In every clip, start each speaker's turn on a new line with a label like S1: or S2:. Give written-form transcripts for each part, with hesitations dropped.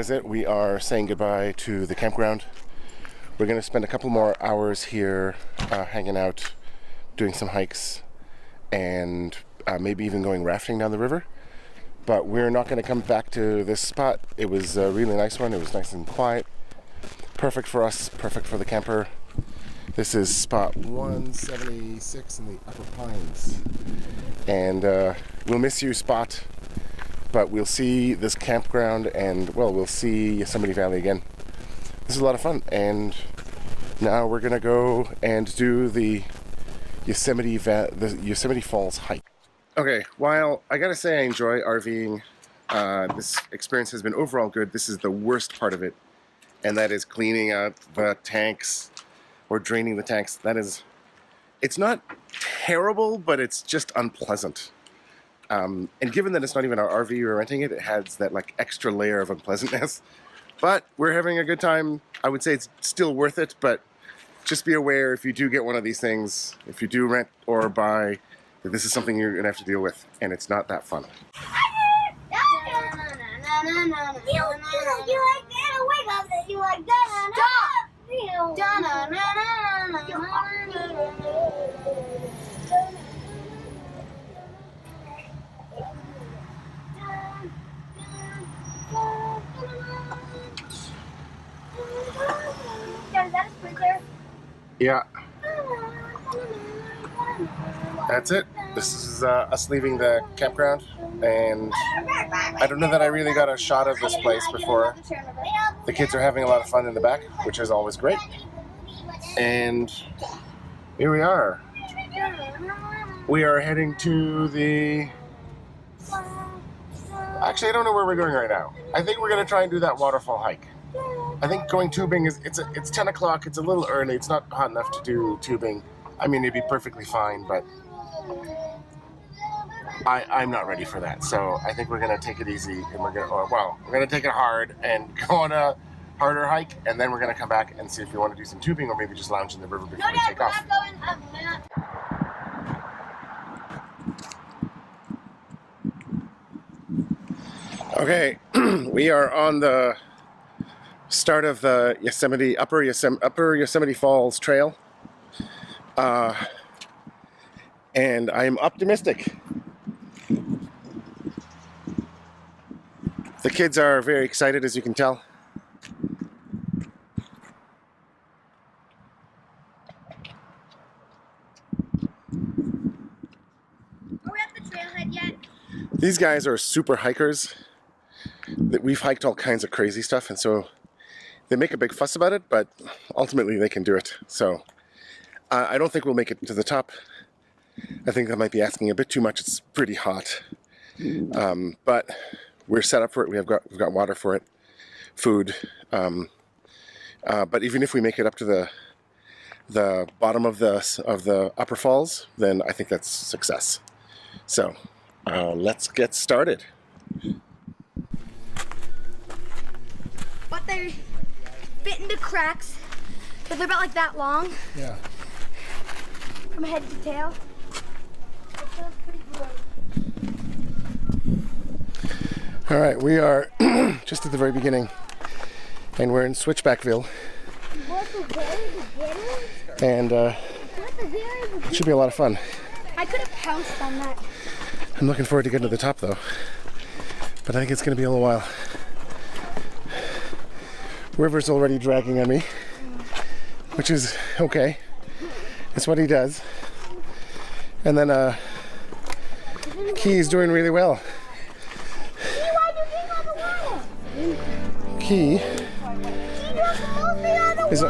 S1: is it. We are saying goodbye to the campground. We're going to spend a couple more hours here hanging out, doing some hikes, and maybe even going rafting down the river. But we're not going to come back to this spot. It was a really nice one. It was nice and quiet. Perfect for us, perfect for the camper. This is spot 176 in the Upper Pines. And we'll miss you, Spot. But we'll see this campground and, well, we'll see Yosemite Valley again. This is a lot of fun. And now we're going to go and do the Yosemite Falls hike. Okay, while I gotta say I enjoy RVing, this experience has been overall good. This is the worst part of it, and that is cleaning out the tanks or draining the tanks. It's not terrible, but it's just unpleasant. And given that it's not even our RV we're renting it, it has that like extra layer of unpleasantness. But we're having a good time. I would say it's still worth it, but just be aware if you do get one of these things, if you do rent or buy, that this is something you're gonna have to deal with, and it's not that fun.
S2: Is that a sprinkler?
S1: Yeah. That's it. This is us leaving the campground, and I don't know that I really got a shot of this place before. The kids are having a lot of fun in the back, which is always great. And here we are. We are heading to the... Actually, I don't know where we're going right now. I think we're going to try and do that waterfall hike. I think going tubing is, it's 10 o'clock, it's a little early, it's not hot enough to do tubing. I mean, it'd be perfectly fine, but I'm not ready for that. So I think we're gonna take it easy, and we're gonna take it hard and go on a harder hike, and then we're gonna come back and see if we want to do some tubing or maybe just lounge in the river before we take off. Okay, we are on the start of the Upper Yosemite Falls Trail. And I'm optimistic. The kids are very excited, as you can tell.
S2: Are we at the trailhead yet?
S1: These guys are super hikers. We've hiked all kinds of crazy stuff, and so they make a big fuss about it, but ultimately they can do it. So I don't think we'll make it to the top. I think that might be asking a bit too much. It's pretty hot, but we're set up for it. We've got water for it, food. But even if we make it up to the bottom of the upper falls, then I think that's success. So let's get started.
S2: But they fit into cracks, but they're about like that long.
S1: Yeah.
S2: From head to tail. It feels pretty good.
S1: All right, we are just at the very beginning, and we're in Switchbackville, and it should be a lot of fun.
S2: I could have pounced on that.
S1: I'm looking forward to getting to the top, though, but I think it's going to be a little while. River's already dragging on me, which is okay. It's what he does. And then Key's doing really well. Key is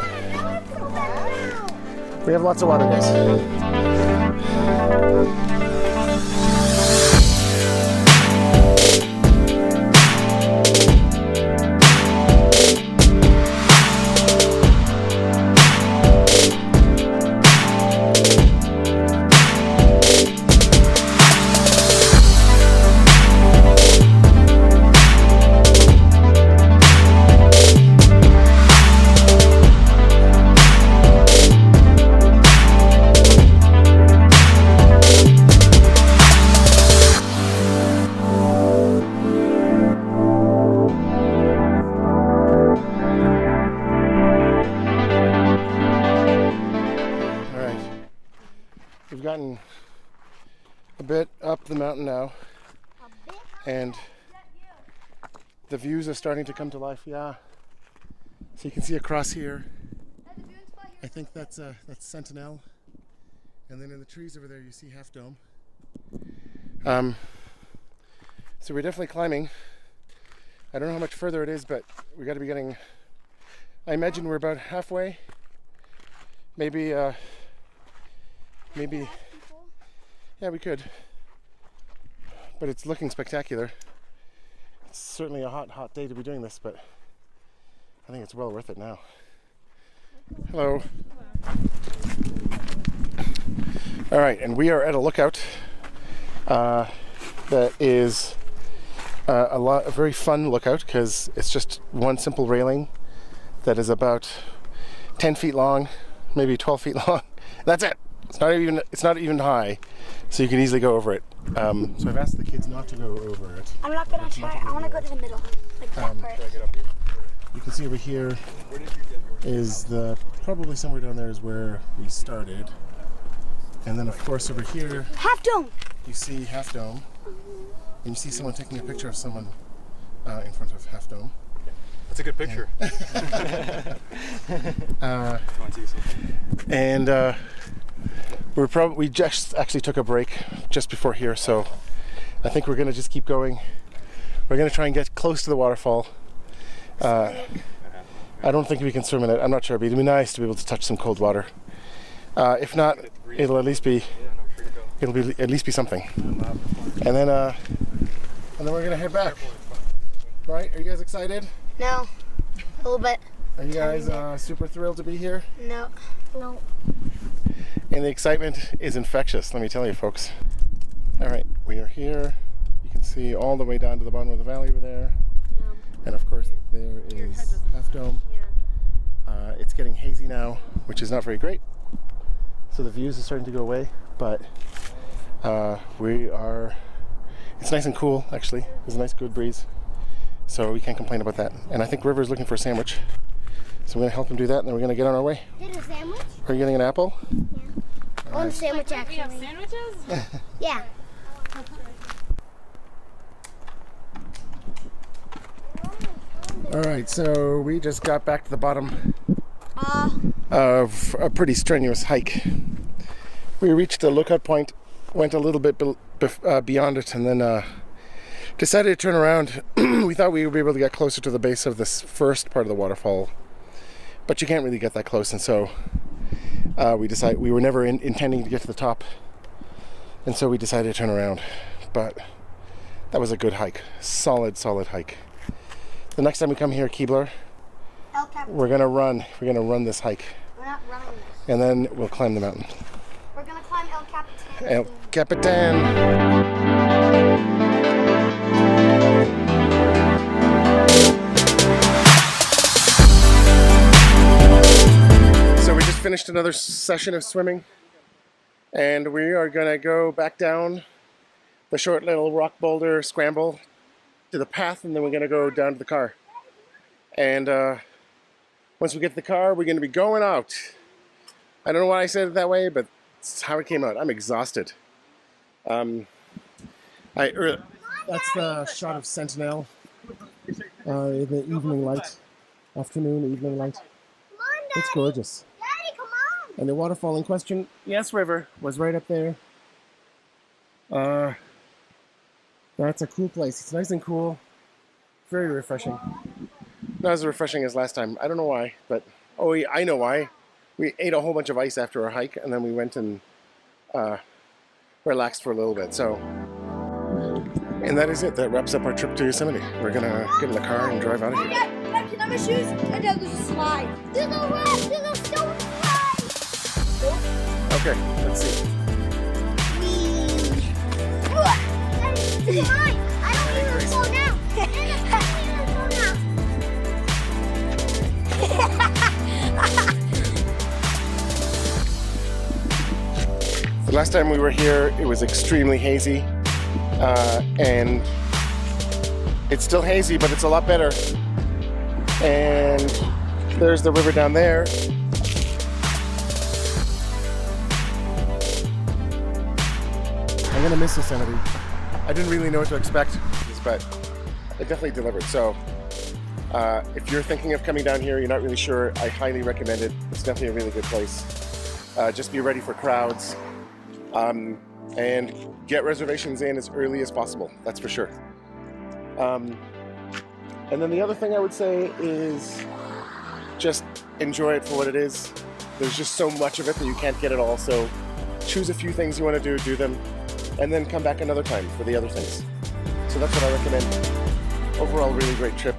S1: we have lots of water, guys. bit up the mountain now, and the views are starting to come to life. Yeah, so you can see across here. I think that's Sentinel, and then in the trees over there you see Half Dome. So we're definitely climbing. I don't know how much further it is, but we got to be getting. I imagine we're about halfway. Maybe. Yeah, we could. But it's looking spectacular. It's certainly a hot day to be doing this, but I think it's well worth it now. Hello. All right, and we are at a lookout that is a very fun lookout because it's just one simple railing that is about 10 feet long, maybe 12 feet long. That's it. It's not even high, so you can easily go over it. So I've asked the kids not to go over it.
S2: I'm not gonna try. I want to go to the middle, like that part.
S1: You can see over here is probably somewhere down there is where we started, and then of course over here
S2: Half Dome.
S1: you see Half Dome, and you see someone taking a picture of someone in front of Half Dome.
S3: That's a good picture.
S1: And we just actually took a break just before here, so I think we're gonna just keep going. We're gonna try and get close to the waterfall. I don't think we can swim in it. I'm not sure, but it'd be nice to be able to touch some cold water. If not, it'll at least be something. And then we're gonna head back. Right? Are you guys excited?
S2: No, a little bit.
S1: Are you guys super thrilled to be here?
S2: No.
S1: And the excitement is infectious, let me tell you, folks. All right, we are here. You can see all the way down to the bottom of the valley over there. And of course, there is Half Dome. It's getting hazy now, which is not very great. So the views are starting to go away, but it's nice and cool, actually. There's a nice good breeze. So we can't complain about that. And I think River's looking for a sandwich. So we're gonna help him do that, and then we're gonna get on our way.
S2: Did a sandwich?
S1: Are you getting an apple?
S2: Yeah. On sandwich, actually.
S4: We have sandwiches?
S2: Yeah.
S1: All right, so we just got back to the bottom of a pretty strenuous hike. We reached a lookout point, went a little bit beyond it, and then decided to turn around. We thought we would be able to get closer to the base of this first part of the waterfall, but you can't really get that close, and so we decided we were never intending to get to the top, and so we decided to turn around. But that was a good hike, solid hike. The next time we come here, Keebler, we're gonna run this hike.
S2: We're not running this.
S1: And then we'll climb the mountain.
S2: We're gonna climb El Capitan.
S1: El Capitan. So we just finished another session of swimming, and we are gonna go back down the short little rock boulder scramble to the path, and then we're gonna go down to the car. And once we get to the car, we're gonna be going out. I don't know why I said it that way, but it's how it came out. I'm exhausted. That's the shot of Sentinel. The evening light, afternoon evening light. It's gorgeous.
S2: Daddy, come on.
S1: And the waterfall in question, yes, River, was right up there. That's a cool place. It's nice and cool. Very refreshing. Not as refreshing as last time. I don't know why, but I know why. We ate a whole bunch of ice after our hike, and then we went and relaxed for a little bit. So, and that is it. That wraps up our trip to Yosemite. We're gonna get in the car and drive out of here.
S2: Dad, can I have my shoes? Dad, there's a slide. There's a slide. There's a stone slide.
S1: Okay, let's see.
S2: Come on. I don't even slow down.
S1: The last time we were here, it was extremely hazy, and it's still hazy, but it's a lot better. And there's the river down there. I'm gonna miss Yosemite. I didn't really know what to expect, but it definitely delivered. So if you're thinking of coming down here, you're not really sure, I highly recommend it. It's definitely a really good place. Just be ready for crowds and get reservations in as early as possible, that's for sure. And then the other thing I would say is just enjoy it for what it is. There's just so much of it that you can't get it all, so choose a few things you want to do them, and then come back another time for the other things. So that's what I recommend. Overall, really great trip.